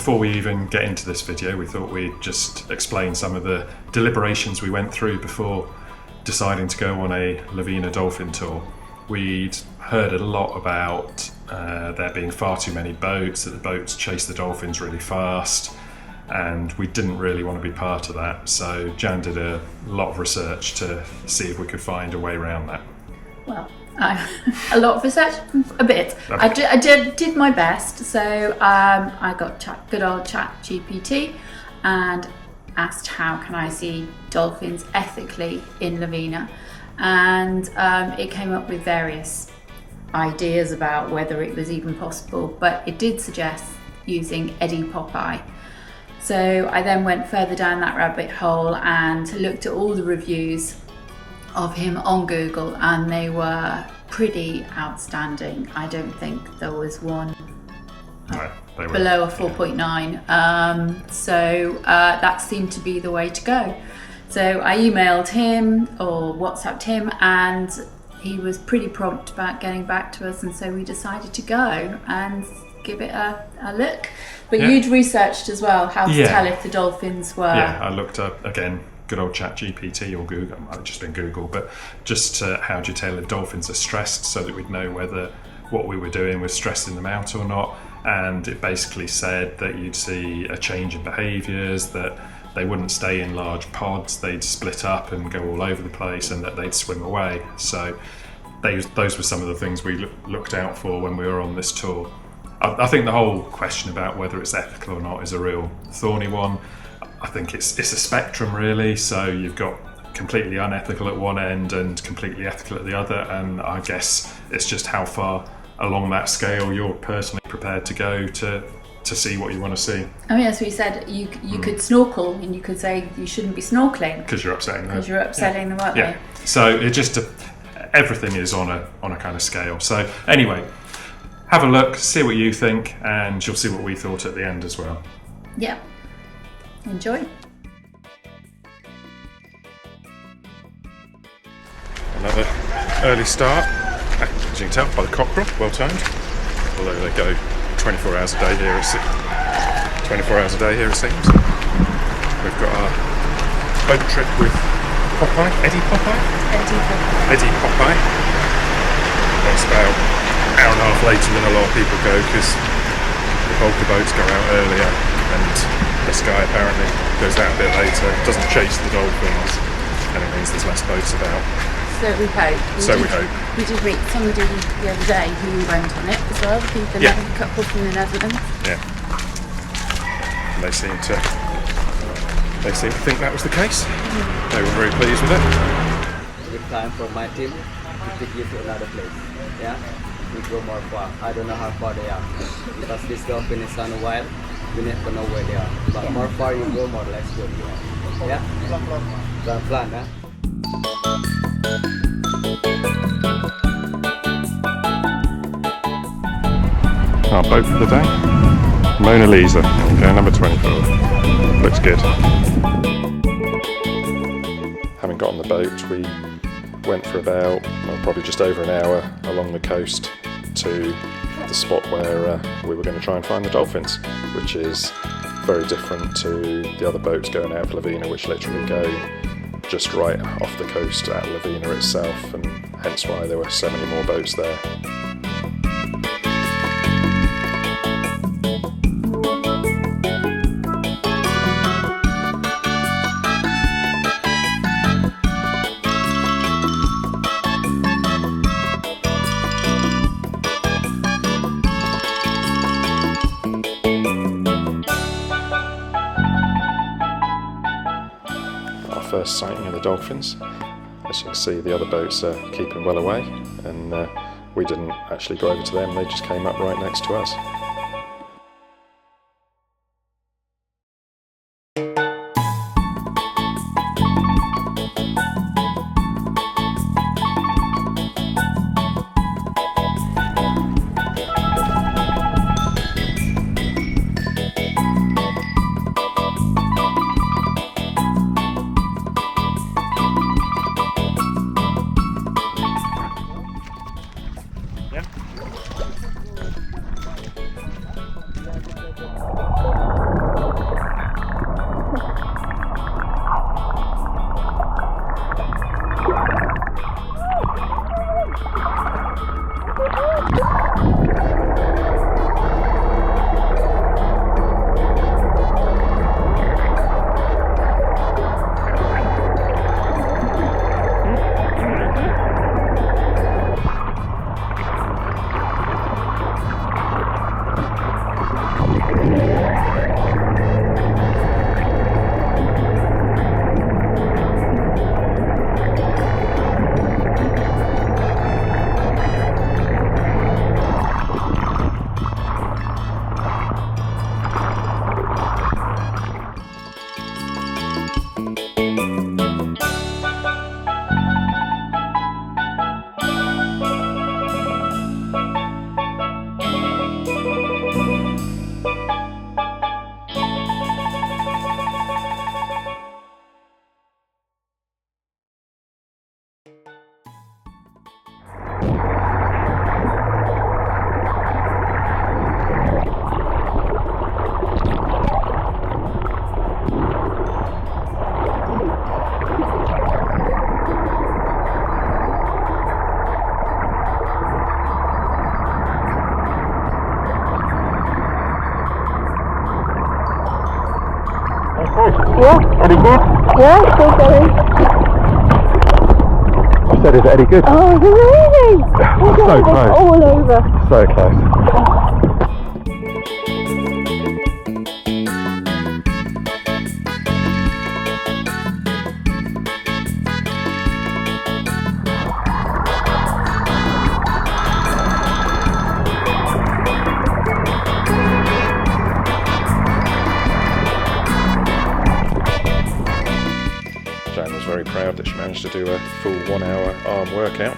before we even get into this video, we thought we'd just explain some of the deliberations we went through before deciding to go on a Lovina Dolphin tour. We'd heard a lot about there being far too many boats, that the boats chase the dolphins really fast, and we didn't really want to be part of that. So Jan did a lot of research to see if we could find a way around that. Well, a lot of research, a bit. I did my best. So I got good old ChatGPT and asked how can I see dolphins ethically in Lovina, and it came up with various ideas about whether it was even possible, but it did suggest using Edi Popeye. So I then went further down that rabbit hole and looked at all the reviews of him on Google, and they were pretty outstanding. I don't think there was one below a 4.9. So that seemed to be the way to go. So I emailed him or WhatsApped him, and he was pretty prompt about getting back to us, and so we decided to go and give it a look. But you'd researched as well how to tell if the dolphins were... Yeah, I looked up, again, good old ChatGPT or Google, it might have just been Google, but just how do you tell if dolphins are stressed, so that we'd know whether what we were doing was stressing them out or not. And it basically said that you'd see a change in behaviours, that they wouldn't stay in large pods, they'd split up and go all over the place, and that they'd swim away. So those were some of the things we looked out for when we were on this tour. I think the whole question about whether it's ethical or not is a real thorny one. I think it's a spectrum really, so you've got completely unethical at one end and completely ethical at the other, and I guess it's just how far along that scale you're personally prepared to go to see what you want to see. I mean, as we said, you could snorkel, and you could say you shouldn't be snorkeling because you're upsetting them. Because you're upsetting them, aren't they? So it just everything is on a kind of scale. So anyway, have a look, see what you think, and you'll see what we thought at the end as well. Yeah. Enjoy. Another early start, as you can tell by the cockerel, well timed. Although they go 24 hours a day here, it seems. We've got our boat trip with Popeye, Edi Popeye? Edi Popeye. That's about an hour and a half later than a lot of people go, because the bulk of boats go out earlier, and this guy apparently goes out a bit later, doesn't chase the dolphins, and it means there's less boats about. So we hope. We did meet somebody the other day who went on it as well, a couple from the Netherlands. Yeah. And they seem to think that was the case. They were very pleased with it. Good time for my team to take you to another place. Yeah? We go more far. I don't know how far they are. Because this dolphin is on a wild, we need to know where they are. But more far you go, more less good. Yeah? Plan, huh? Our boat for the day, Mona Lisa, okay, number 24, looks good. Having got on the boat, we went for about, probably just over an hour along the coast to the spot where we were going to try and find the dolphins, which is very different to the other boats going out of Lovina, which literally go just right off the coast at Lovina itself, and hence why there were so many more boats there. First sighting of the dolphins. As you can see, the other boats are keeping well away, and we didn't actually go over to them, they just came up right next to us. Yeah. Any good? Yeah, still going. I said, is Eddie good? Oh, it's amazing! So It's close. all over. So close. Jane was very proud that she managed to do a full 1 hour arm workout.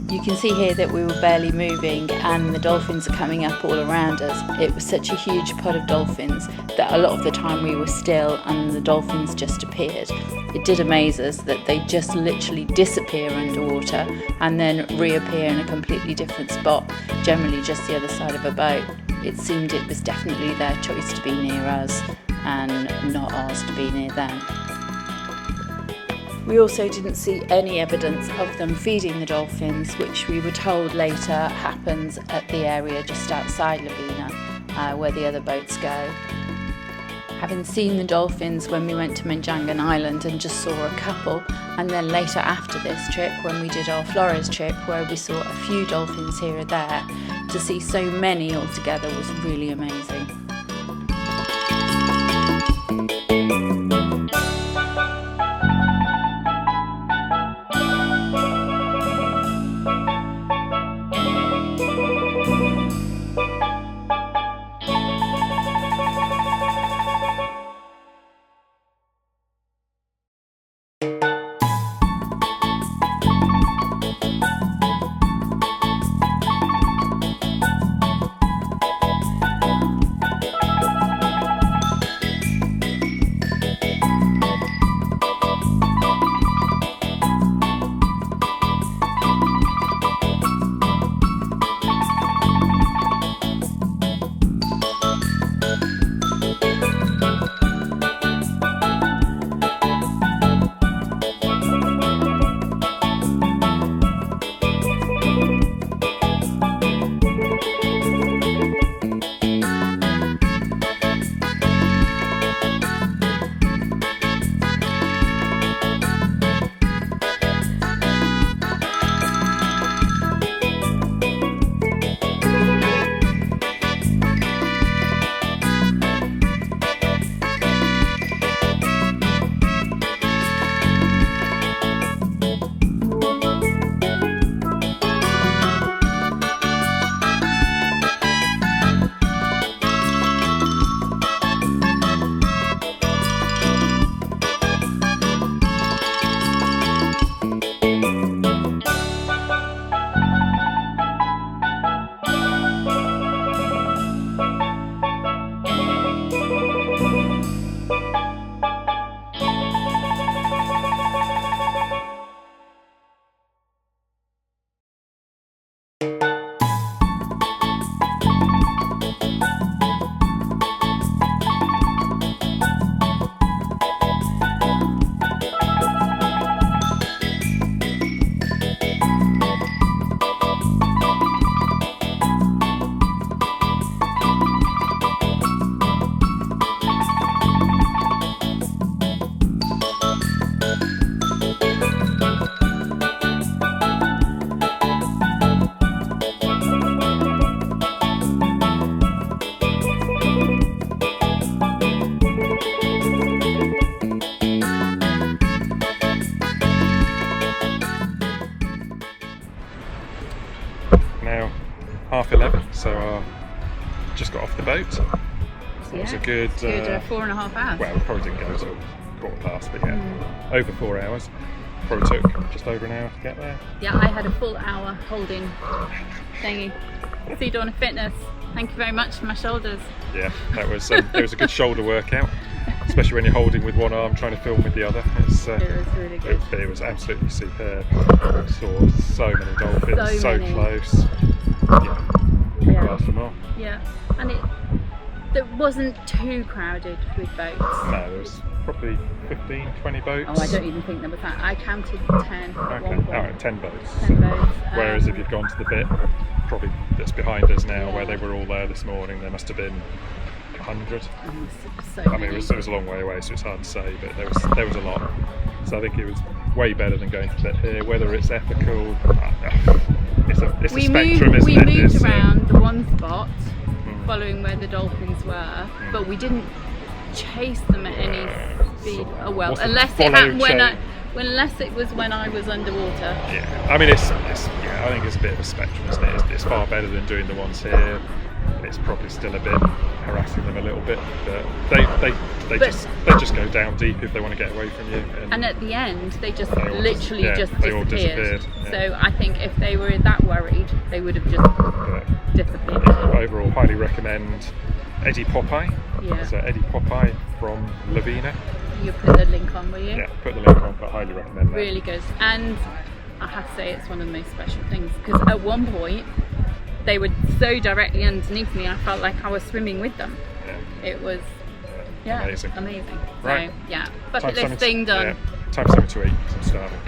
You can see here that we were barely moving and the dolphins are coming up all around us. It was such a huge pod of dolphins that a lot of the time we were still and the dolphins just appeared. It did amaze us that they just literally disappear underwater and then reappear in a completely different spot, generally just the other side of a boat. It seemed it was definitely their choice to be near us and not ours to be near them. We also didn't see any evidence of them feeding the dolphins, which we were told later happens at the area just outside Lovina, where the other boats go. Having seen the dolphins when we went to Manjangan Island and just saw a couple, and then later after this trip when we did our Flores trip where we saw a few dolphins here or there, to see so many altogether was really amazing. good. Good 4.5 hours. Well, we probably didn't go till 4:15, but yeah, over 4 hours. Probably took just over an hour to get there. Yeah, I had a full hour holding thingy. Sea Dawn of Fitness. Thank you very much for my shoulders. Yeah, that was it was a good shoulder workout, especially when you're holding with one arm trying to film with the other. It was really good. It was absolutely superb. Saw so many dolphins, so many. close. Yeah, couldn't ask for more. Yeah, and it wasn't too crowded with boats. No, there was probably 15, 20 boats. Oh, I don't even think there was that. I counted 10 at Okay, one point. alright, 10 boats. 10 boats. Whereas if you'd gone to the bit, probably that's behind us now, where they were all there this morning, there must have been 100. So I mean, it was a long way away, so it's hard to say, but there was a lot. So I think it was way better than going to the bit here. Whether it's ethical, it's a spectrum, isn't it? We moved around the one spot, following where the dolphins were, but we didn't chase them at any speed. Oh well, What's the unless it happened follow unless it was when I was underwater. Yeah, I mean, I think it's a bit of a spectrum, isn't it? It's far better than doing the ones here. It's probably still a bit harassing them a little bit, but they just go down deep if they want to get away from you. And at the end, they just they all literally just they all disappeared. disappeared. So I think if they were that worried, they would have just disappeared. Overall, highly recommend Edi Popeye. Yeah. So Edi Popeye from Lovina. You'll put the link on, will you? Yeah, put the link on, but highly recommend that. Really good. And I have to say it's one of the most special things, because at one point they were so directly underneath me, I felt like I was swimming with them. Yeah. It was amazing. amazing. Right. So yeah, bucket list thing done. Yeah. Time 7 to 8, I'm starving.